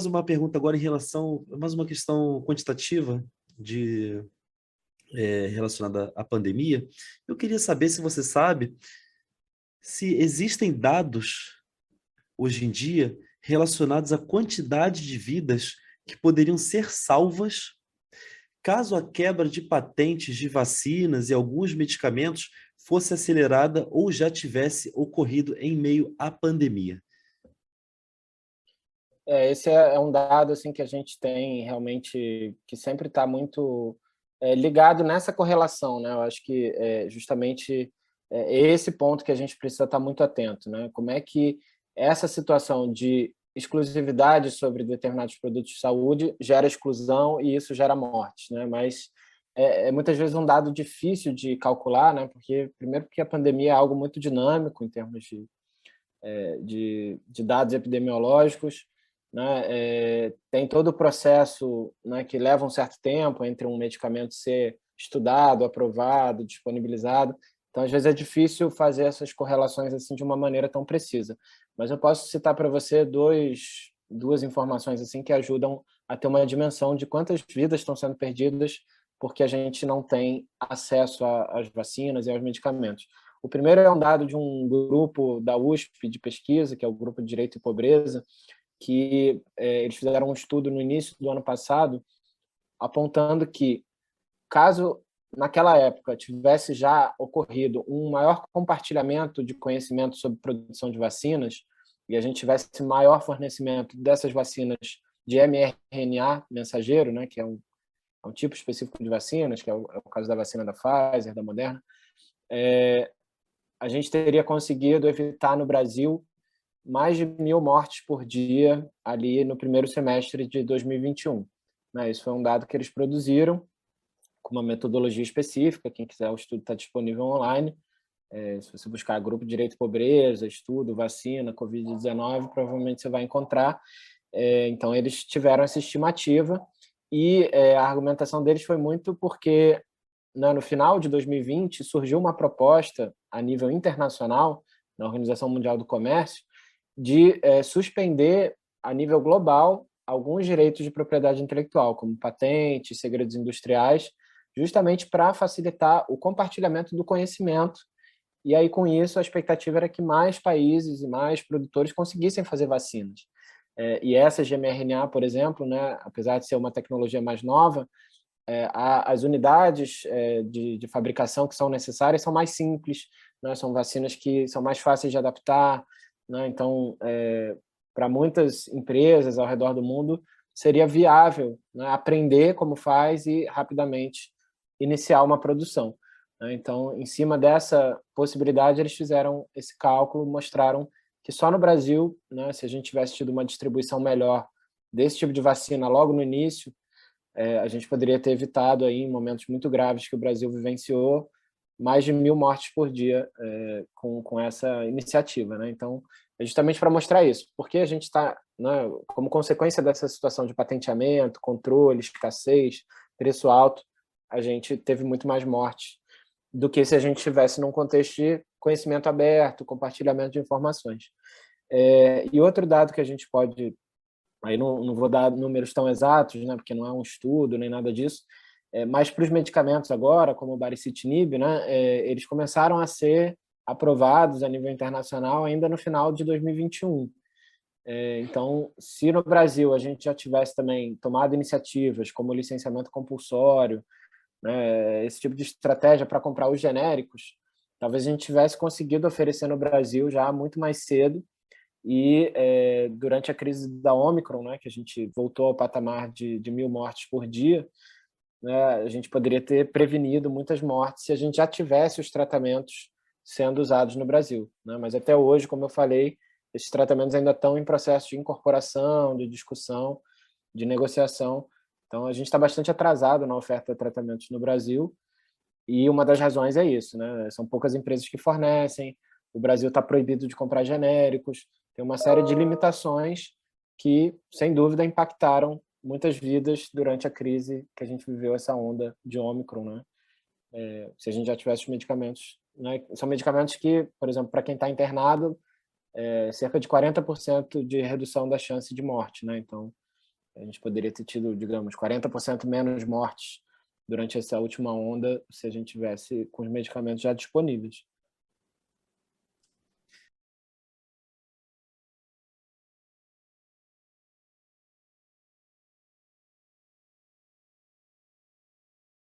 uma pergunta agora em relação, mais uma questão quantitativa de relacionada à pandemia. Eu queria saber se você sabe se existem dados hoje em dia relacionados à quantidade de vidas que poderiam ser salvas caso a quebra de patentes de vacinas e alguns medicamentos fosse acelerada ou já tivesse ocorrido em meio à pandemia. Esse é um dado assim que a gente tem realmente que sempre está muito ligado nessa correlação, né? Eu acho que justamente esse ponto que a gente precisa estar muito atento, né? Como é que essa situação de exclusividade sobre determinados produtos de saúde gera exclusão e isso gera morte, né? Mas é muitas vezes um dado difícil de calcular, né? Porque a pandemia é algo muito dinâmico em termos de dados epidemiológicos, né? Tem todo o processo, né, que leva um certo tempo entre um medicamento ser estudado, aprovado, disponibilizado. Então, às vezes é difícil fazer essas correlações assim de uma maneira tão precisa. Mas eu posso citar para você duas informações assim que ajudam a ter uma dimensão de quantas vidas estão sendo perdidas porque a gente não tem acesso às vacinas e aos medicamentos. O primeiro é um dado de um grupo da USP de pesquisa, que é o Grupo de Direito e Pobreza, que eles fizeram um estudo no início do ano passado, apontando que, caso naquela época tivesse já ocorrido um maior compartilhamento de conhecimento sobre produção de vacinas, e a gente tivesse maior fornecimento dessas vacinas de mRNA mensageiro, né, que é um tipo específico de vacinas, que é o caso da vacina da Pfizer, da Moderna, a gente teria conseguido evitar no Brasil mais de 1.000 mortes por dia ali no primeiro semestre de 2021. Né? Isso foi um dado que eles produziram com uma metodologia específica. Quem quiser, o estudo está disponível online. Se você buscar grupo de direito e pobreza, estudo, vacina, Covid-19, provavelmente você vai encontrar. Então, eles tiveram essa estimativa e a argumentação deles foi muito porque, né, no final de 2020 surgiu uma proposta a nível internacional, na Organização Mundial do Comércio, de suspender a nível global alguns direitos de propriedade intelectual, como patentes, segredos industriais, justamente para facilitar o compartilhamento do conhecimento. E aí, com isso, a expectativa era que mais países e mais produtores conseguissem fazer vacinas. E essa de mRNA, por exemplo, né, apesar de ser uma tecnologia mais nova, as unidades de fabricação que são necessárias são mais simples, né? São vacinas que são mais fáceis de adaptar, né? Então, para muitas empresas ao redor do mundo, seria viável, né, aprender como faz e rapidamente iniciar uma produção. Né? Então, em cima dessa possibilidade, eles fizeram esse cálculo, mostraram que só no Brasil, né, se a gente tivesse tido uma distribuição melhor desse tipo de vacina logo no início, a gente poderia ter evitado aí, em momentos muito graves que o Brasil vivenciou, mais de 1.000 mortes por dia com essa iniciativa. Né? Então, é justamente para mostrar isso, porque a gente está, né, como consequência dessa situação de patenteamento, controle, escassez, preço alto, a gente teve muito mais mortes do que se a gente estivesse num contexto de conhecimento aberto, compartilhamento de informações. E outro dado que a gente pode, aí não vou dar números tão exatos, né, porque não é um estudo nem nada disso, mas para os medicamentos agora, como o baricitinib, né, eles começaram a ser aprovados a nível internacional ainda no final de 2021. Então, se no Brasil a gente já tivesse também tomado iniciativas como licenciamento compulsório, né, esse tipo de estratégia para comprar os genéricos, talvez a gente tivesse conseguido oferecer no Brasil já muito mais cedo. E durante a crise da Omicron, né, que a gente voltou ao patamar de 1.000 mortes por dia, né, a gente poderia ter prevenido muitas mortes se a gente já tivesse os tratamentos sendo usados no Brasil. Né? Mas até hoje, como eu falei, esses tratamentos ainda estão em processo de incorporação, de discussão, de negociação. Então, a gente está bastante atrasado na oferta de tratamentos no Brasil, e uma das razões é isso, né? São poucas empresas que fornecem, o Brasil está proibido de comprar genéricos, tem uma série de limitações que, sem dúvida, impactaram muitas vidas durante a crise que a gente viveu, essa onda de Ômicron, né? Se a gente já tivesse os medicamentos, né? São medicamentos que, por exemplo, para quem está internado, cerca de 40% de redução da chance de morte, né? Então, A gente poderia ter tido, digamos, 40% menos mortes durante essa última onda se a gente tivesse com os medicamentos já disponíveis.